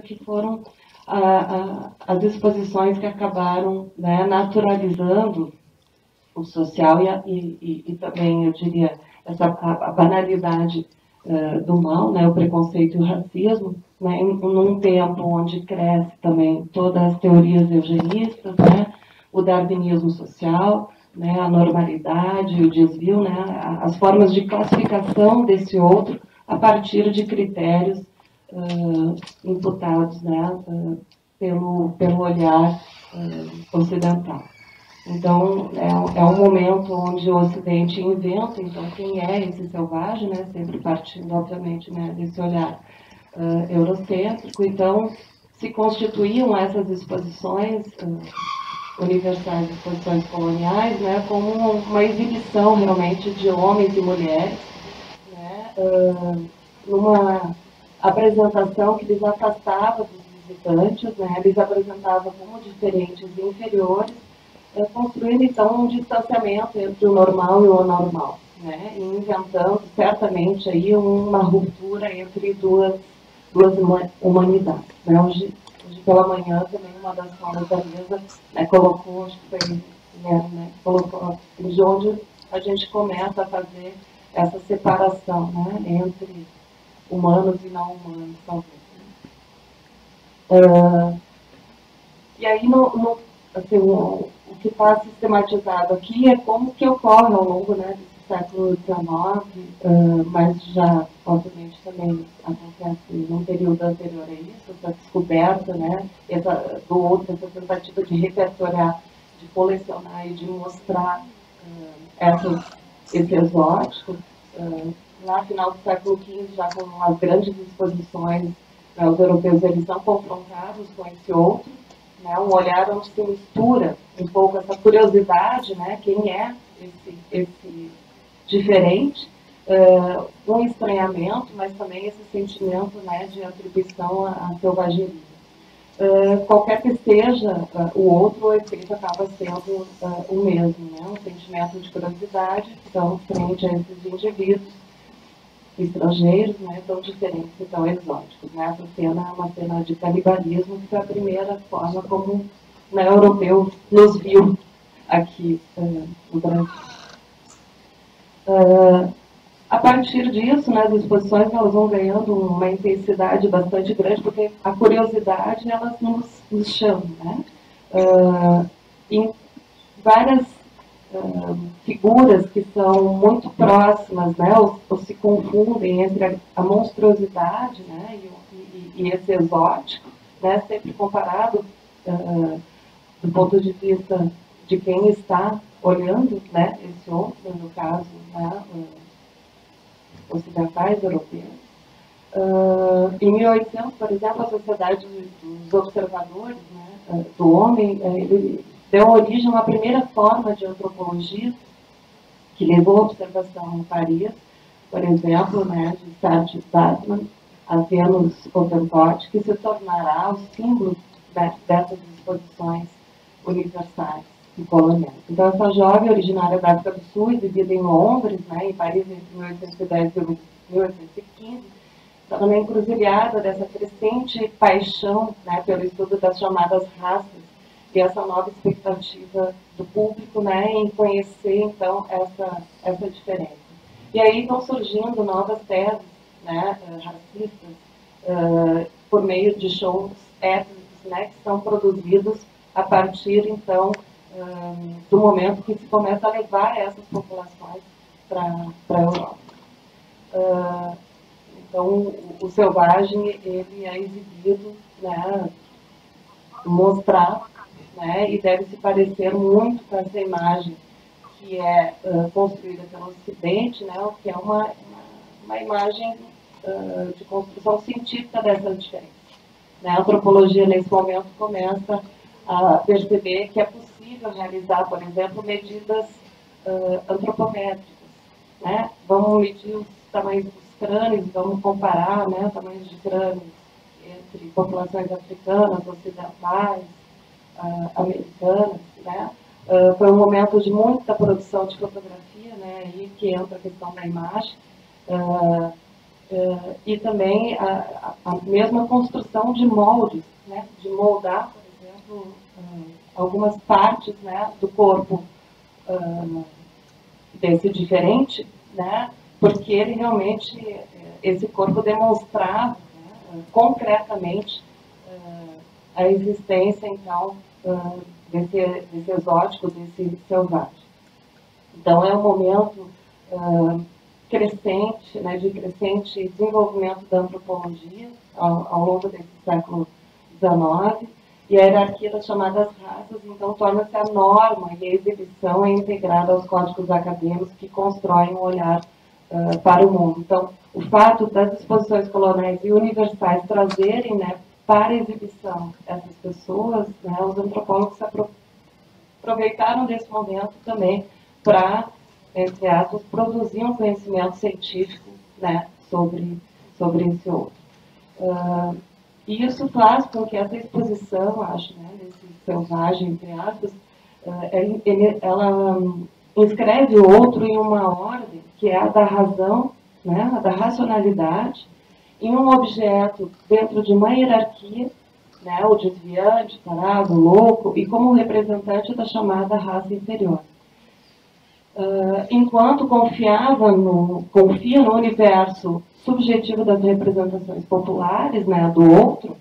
que foram as exposições que acabaram, né, naturalizando o social e também, eu diria, a banalidade do mal, né, o preconceito e o racismo, né, num tempo onde cresce também todas as teorias eugenistas, né, o darwinismo social, né, a normalidade, o desvio, né, as formas de classificação desse outro a partir de critérios imputados, né, pelo olhar ocidental. Então, é um momento onde o Ocidente inventa, então, quem é esse selvagem, né, sempre partindo, obviamente, né, desse olhar eurocêntrico. Então, se constituíam essas exposições universais, exposições coloniais, né, como uma exibição, realmente, de homens e mulheres, né, numa apresentação que lhes afastava dos visitantes, né, lhes apresentava como diferentes e inferiores, construindo, então, um distanciamento entre o normal e o anormal, né? E inventando, certamente, aí uma ruptura entre duas humanidades. Né? Hoje pela manhã, também, uma das falas da mesa, né, colocou, acho que foi né, colocou de onde a gente começa a fazer essa separação, né, entre humanos e não humanos, talvez. E aí, assim, o que está sistematizado aqui é como que ocorre ao longo, né, desse século XIX, mas já, obviamente, também acontece num período anterior a isso, essa descoberta, né, do outro, essa tentativa de repertoriar, de colecionar e de mostrar esse exótico. Lá no final do século XV, já com as grandes exposições, né, os europeus eles são confrontados com esse outro, né, um olhar onde se mistura um pouco essa curiosidade, né, quem é esse diferente, um estranhamento, mas também esse sentimento, né, de atribuição à selvageria. Qualquer que seja o outro, o efeito acaba sendo o mesmo, né, um sentimento de curiosidade, então, frente a esses indivíduos estrangeiros, né, tão diferentes e tão exóticos. Né? Essa cena é uma cena de canibalismo, que foi a primeira forma como o europeu nos viu aqui no Brasil. A partir disso, né, as exposições elas vão ganhando uma intensidade bastante grande, porque a curiosidade elas nos chama. Né? Em várias figuras que são muito próximas, né, ou se confundem entre a monstruosidade, né, e esse exótico, né, sempre comparado do ponto de vista de quem está olhando, né, esse outro, no caso, né, ocidentais, europeus. Em 1800, por exemplo, a Sociedade dos Observadores, né, do Homem, ele deu origem a uma primeira forma de antropologia que levou à observação em Paris, por exemplo, né, de Sartre Batman, a Vênus Hottentot, que se tornará o símbolo dessas exposições universais e coloniais. Então, essa jovem, originária da África do Sul e vivida em Londres, né, em Paris entre 1810 e 1815, estava na encruzilhada dessa crescente paixão, né, pelo estudo das chamadas raças, e essa nova expectativa do público, né, em conhecer, então, essa diferença. E aí vão surgindo novas teses, né, racistas, por meio de shows étnicos, né, que são produzidos a partir, então, do momento que se começa a levar essas populações para a Europa. Então, o selvagem, ele é exibido, né, mostrado, né, e deve se parecer muito com essa imagem que é construída pelo Ocidente, né, que é uma imagem de construção científica dessa diferença. Né? A antropologia, nesse momento, começa a perceber que é possível realizar, por exemplo, medidas antropométricas. Né? Vamos medir os tamanhos dos crânios, vamos comparar, né, tamanhos de crânios entre populações africanas, ocidentais, americanas, né? Foi um momento de muita produção de fotografia, né? Aí que entra a questão da imagem. e também a mesma construção de moldes, né, de moldar, por exemplo, algumas partes, né, do corpo desse diferente, né, porque ele realmente, esse corpo demonstrava, né, concretamente a existência, então, desse exótico, desse selvagem. Então, é um momento crescente, né, de crescente desenvolvimento da antropologia ao longo desse século XIX, e a hierarquia das chamadas raças, então, torna-se a norma e a exibição é integrada aos códigos acadêmicos que constroem um olhar para o mundo. Então, o fato das exposições coloniais e universais trazerem, né, para a exibição essas pessoas, né, os antropólogos aproveitaram desse momento também para, entre aspas, produzir um conhecimento científico, né, sobre esse outro. E isso faz com que essa exposição, acho, né, desse selvagem, entre aspas, ela inscreve o outro em uma ordem que é a da razão, né, a da racionalidade, em um objeto dentro de uma hierarquia, né, o desviante, tarado, louco, e como representante da chamada raça inferior. Enquanto confia no universo subjetivo das representações populares, né, do outro,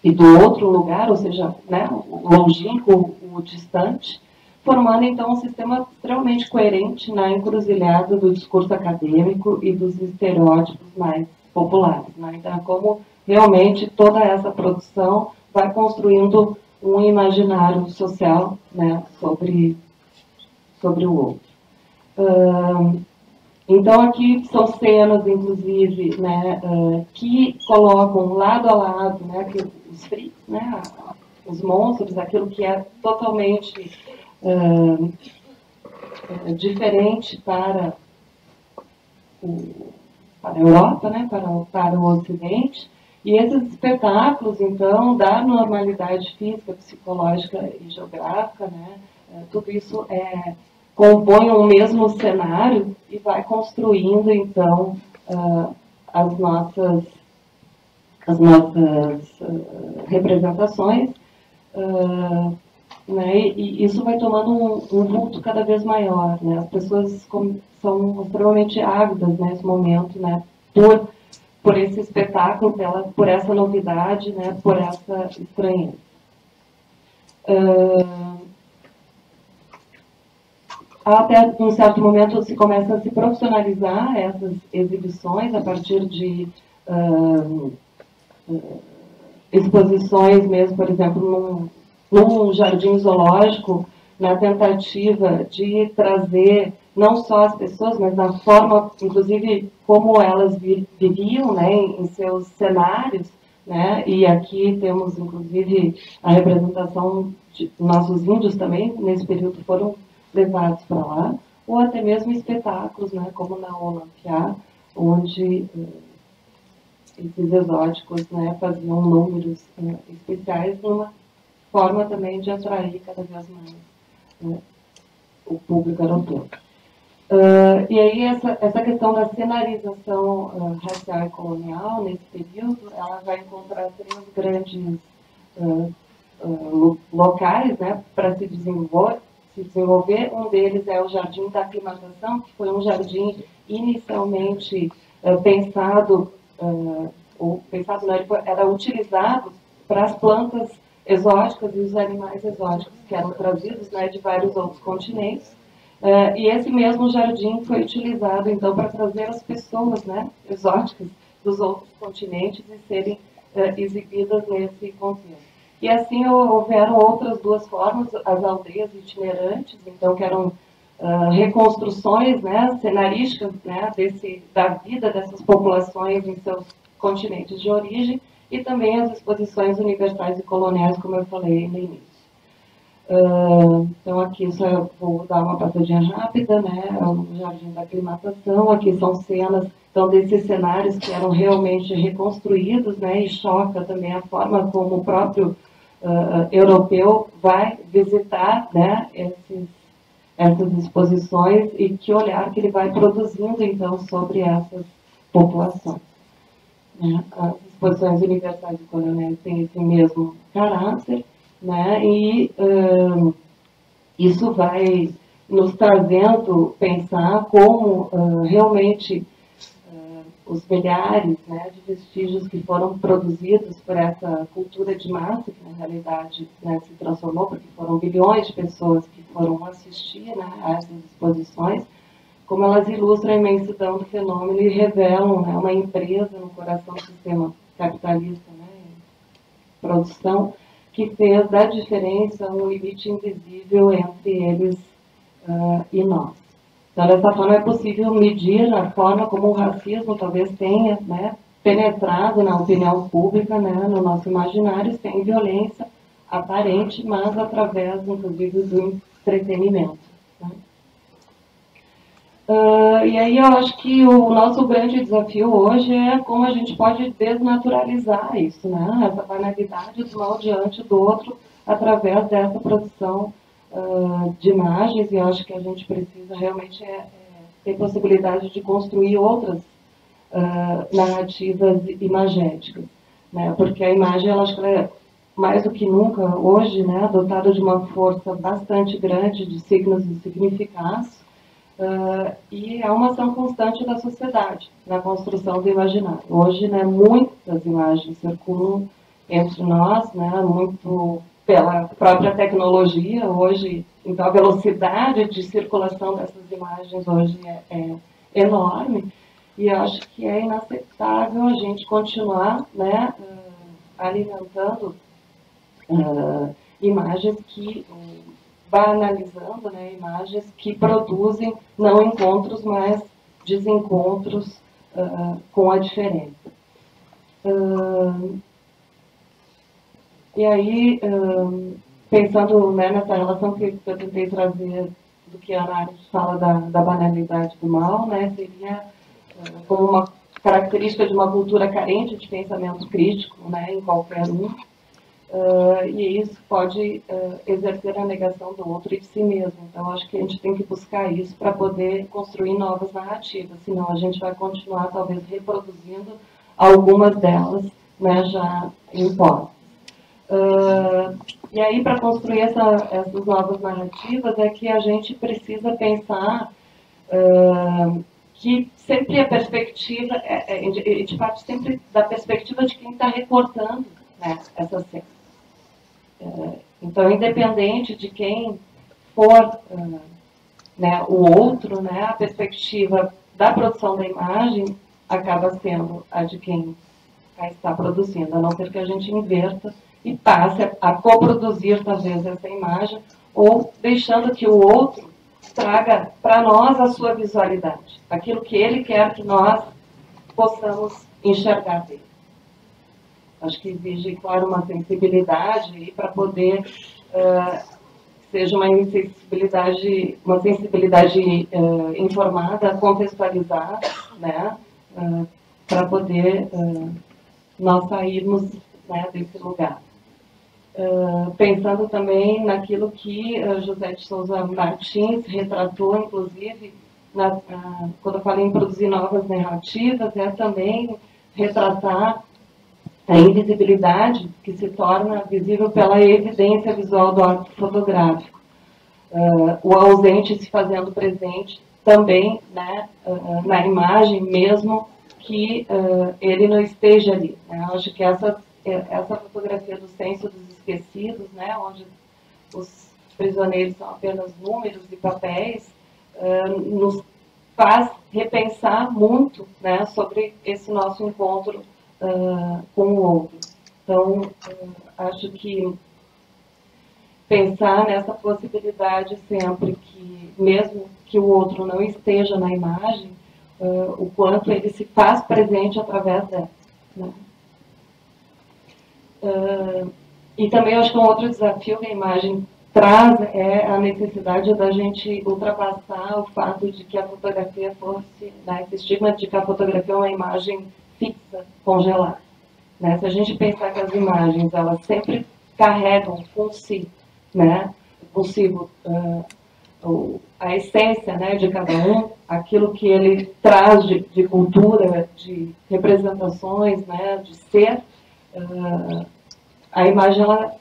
e do outro lugar, ou seja, né, o longínquo, o distante, formando então um sistema extremamente coerente na encruzilhada do discurso acadêmico e dos estereótipos mais populares. Né? Então, é como realmente toda essa produção vai construindo um imaginário social, né, sobre o outro. Então, aqui são cenas, inclusive, né, que colocam lado a lado, né, os freaks, né, os monstros, aquilo que é totalmente diferente para a Europa, né, para o Ocidente. E esses espetáculos, então, da normalidade física, psicológica e geográfica, né, tudo isso compõe um mesmo cenário e vai construindo, então, as nossas representações, né, e isso vai tomando um vulto cada vez maior. Né? As pessoas são extremamente ávidas nesse momento, né, por esse espetáculo, por essa novidade, né, por essa estranheza. Até um certo momento se começa a se profissionalizar essas exibições a partir de exposições mesmo, por exemplo, num jardim zoológico, na tentativa de trazer não só as pessoas, mas na forma, inclusive, como elas viviam, né, em seus cenários, né, e aqui temos, inclusive, a representação de nossos índios também, nesse período foram levados para lá, ou até mesmo espetáculos, né, como na Olampiá, onde esses exóticos, né, faziam números especiais, numa forma também de atrair cada vez mais, né, o público europeu. E aí essa questão da cenarização racial e colonial, nesse período, ela vai encontrar três grandes locais, né, para se desenvolver. Um deles é o Jardim da Aclimatação, que foi um jardim inicialmente pensado não, ele era utilizado para as plantas exóticas e os animais exóticos que eram trazidos, né, de vários outros continentes. E esse mesmo jardim foi utilizado, então, para trazer as pessoas, né, exóticas dos outros continentes e serem exibidas nesse contexto. E assim houveram outras duas formas, as aldeias itinerantes, então, que eram reconstruções, né, cenarísticas, né, da vida dessas populações em seus continentes de origem, e também as exposições universais e coloniais, como eu falei no início. Então, aqui só eu vou dar uma passadinha rápida, né, o Jardim da Aclimatação, aqui são cenas, então, desses cenários que eram realmente reconstruídos, né, e choca também a forma como o próprio europeu vai visitar, né, essas exposições e que olhar que ele vai produzindo, então, sobre essas populações. né? As exposições universais de Coronel têm esse mesmo caráter, né? E isso vai nos trazendo pensar como realmente os milhares, né, de vestígios que foram produzidos por essa cultura de massa, que na realidade, né, se transformou, porque foram bilhões de pessoas que foram assistir, né, a essas exposições, como elas ilustram a imensidão do fenômeno e revelam, né, uma empresa no coração do sistema capitalista, né, em produção, que fez da diferença um limite invisível entre eles e nós. Então, dessa forma, é possível medir a forma como o racismo talvez tenha, né, penetrado na opinião pública, né, no nosso imaginário, sem violência aparente, mas através, inclusive, do entretenimento. Né? E aí eu acho que o nosso grande desafio hoje é como a gente pode desnaturalizar isso, né? Essa banalidade do mal diante do outro através dessa produção de imagens, e eu acho que a gente precisa realmente ter possibilidade de construir outras narrativas imagéticas, né? Porque a imagem, ela, acho que ela é mais do que nunca hoje, né, dotada de uma força bastante grande de signos e significados, e é uma ação constante da sociedade na construção do imaginário. Hoje, né, muitas imagens circulam entre nós, né, muito pela própria tecnologia. Hoje, então, a velocidade de circulação dessas imagens hoje é enorme, e acho que é inaceitável a gente continuar, né, alimentando imagens que banalizando, né, imagens que produzem não encontros, mas desencontros com a diferença. E aí, pensando, né, nessa relação que eu tentei trazer do que a Ana fala da banalidade do mal, né, seria como uma característica de uma cultura carente de pensamento crítico, né, em qualquer um. E isso pode exercer a negação do outro e de si mesmo. Então, acho que a gente tem que buscar isso para poder construir novas narrativas, senão a gente vai continuar, talvez, reproduzindo algumas delas, né, já impostas. E aí, para construir essas novas narrativas, é que a gente precisa pensar que sempre a perspectiva, a gente parte sempre da perspectiva de quem está recortando, né, essa cena. Então, independente de quem for né, o outro, né, a perspectiva da produção da imagem acaba sendo a de quem a está produzindo, a não ser que a gente inverta e passe a coproduzir, talvez, essa imagem, ou deixando que o outro traga para nós a sua visualidade, aquilo que ele quer que nós possamos enxergar dele. Acho que exige, claro, uma sensibilidade para poder seja uma sensibilidade informada, contextualizada, né, para poder nós sairmos, né, desse lugar. Pensando também naquilo que José de Souza Martins retratou, inclusive, quando eu falei em produzir novas narrativas, é também retratar a invisibilidade que se torna visível pela evidência visual do ato fotográfico. O ausente se fazendo presente também, né, na imagem, mesmo que ele não esteja ali. Né? Eu acho que essa fotografia do Censo dos Esquecidos, né, onde os prisioneiros são apenas números e papéis, nos faz repensar muito, né, sobre esse nosso encontro com o outro. Então, acho que pensar nessa possibilidade sempre que, mesmo que o outro não esteja na imagem, o quanto ele se faz presente através dela. Né? E também acho que um outro desafio que a imagem traz é a necessidade da gente ultrapassar o fato de que a fotografia fosse, né, esse estigma de que a fotografia é uma imagem fixa, congelada. Né? Se a gente pensar que as imagens, elas sempre carregam consigo, né, a essência, né, de cada um, aquilo que ele traz de cultura, de representações, né, de ser, a imagem ela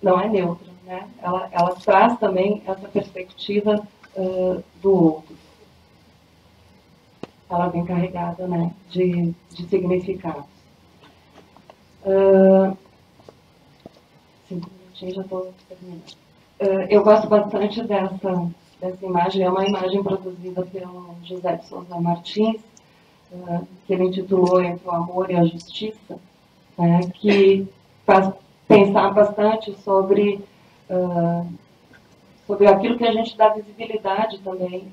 não é neutra, né? Ela traz também essa perspectiva do outro. Ela vem carregada, né, de significados. Já estou terminando. Eu gosto bastante dessa imagem, é uma imagem produzida pelo José de Souza Martins, que ele intitulou Entre o Amor e a Justiça, que faz pensar bastante sobre aquilo que a gente dá visibilidade também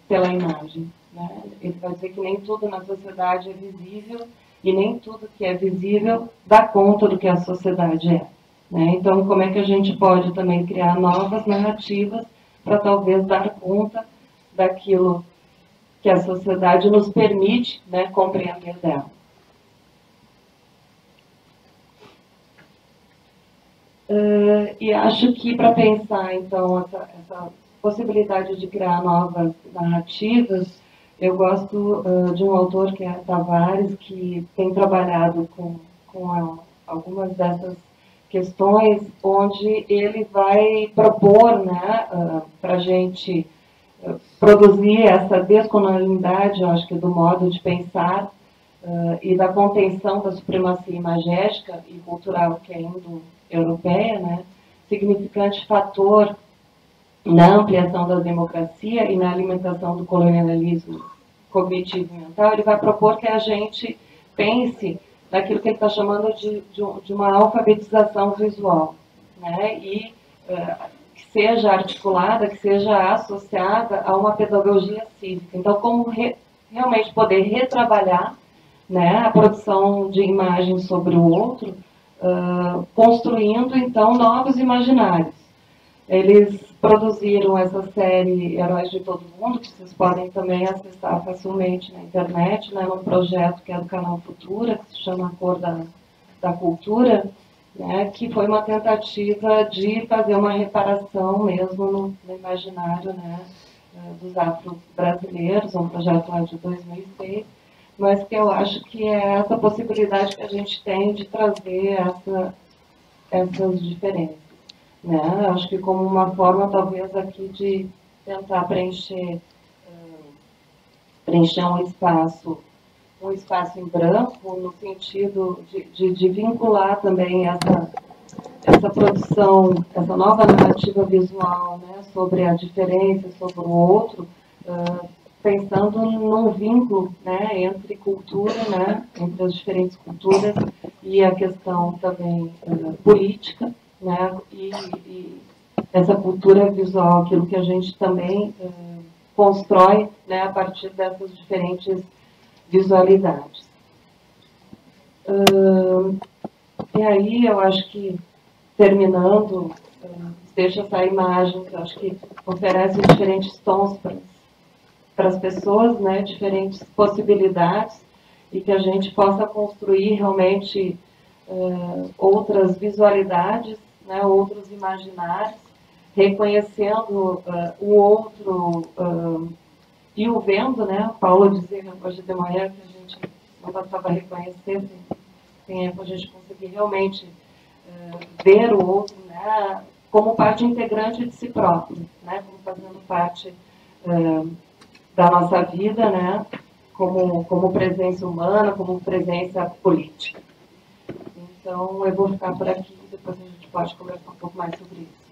pela imagem. Né? Ele vai dizer que nem tudo na sociedade é visível e nem tudo que é visível dá conta do que a sociedade é. Né? Então, como é que a gente pode também criar novas narrativas para talvez dar conta daquilo que a sociedade nos permite, né, compreender dela. E acho que para pensar, então, essa possibilidade de criar novas narrativas, eu gosto de um autor que é Tavares, que tem trabalhado com algumas dessas questões, onde ele vai propor, né, para a gente produzir essa descolonialidade, eu acho que do modo de pensar e da contenção da supremacia imagética e cultural que é indo-europeia, né, significante fator na ampliação da democracia e na alimentação do colonialismo cognitivo e mental. Ele vai propor que a gente pense naquilo que ele está chamando de uma alfabetização visual, né? E que seja articulada, que seja associada a uma pedagogia cívica. Então, como realmente poder retrabalhar, né, a produção de imagens sobre o outro, construindo, então, novos imaginários. Eles produziram essa série Heróis de Todo Mundo, que vocês podem também acessar facilmente na internet, né, num projeto que é do canal Futura, que se chama A Cor da Cultura, né, que foi uma tentativa de fazer uma reparação mesmo no imaginário, né, dos afro-brasileiros, um projeto lá de 2006, mas que eu acho que é essa possibilidade que a gente tem de trazer essas diferenças. Né? Acho que como uma forma, talvez, aqui de tentar preencher um espaço em branco, no sentido de vincular também essa produção, essa nova narrativa visual, né, sobre a diferença, sobre o outro, pensando num vínculo, né, entre cultura, né, entre as diferentes culturas e a questão também política, né, e essa cultura visual, aquilo que a gente também constrói, né, a partir dessas diferentes visualidades. E aí eu acho que, terminando, deixa essa imagem que eu acho que oferece diferentes tons para as pessoas, né, diferentes possibilidades, e que a gente possa construir realmente outras visualidades, né, outros imaginários, reconhecendo o outro e o vendo, né? Paulo dizia hoje de manhã que a gente não bastava reconhecer, tem a gente conseguir realmente ver o outro, né, como parte integrante de si próprio, né, como fazendo parte da nossa vida, né, como presença humana, como presença política. Então, eu vou ficar por aqui, depois a gente pode conversar um pouco mais sobre isso.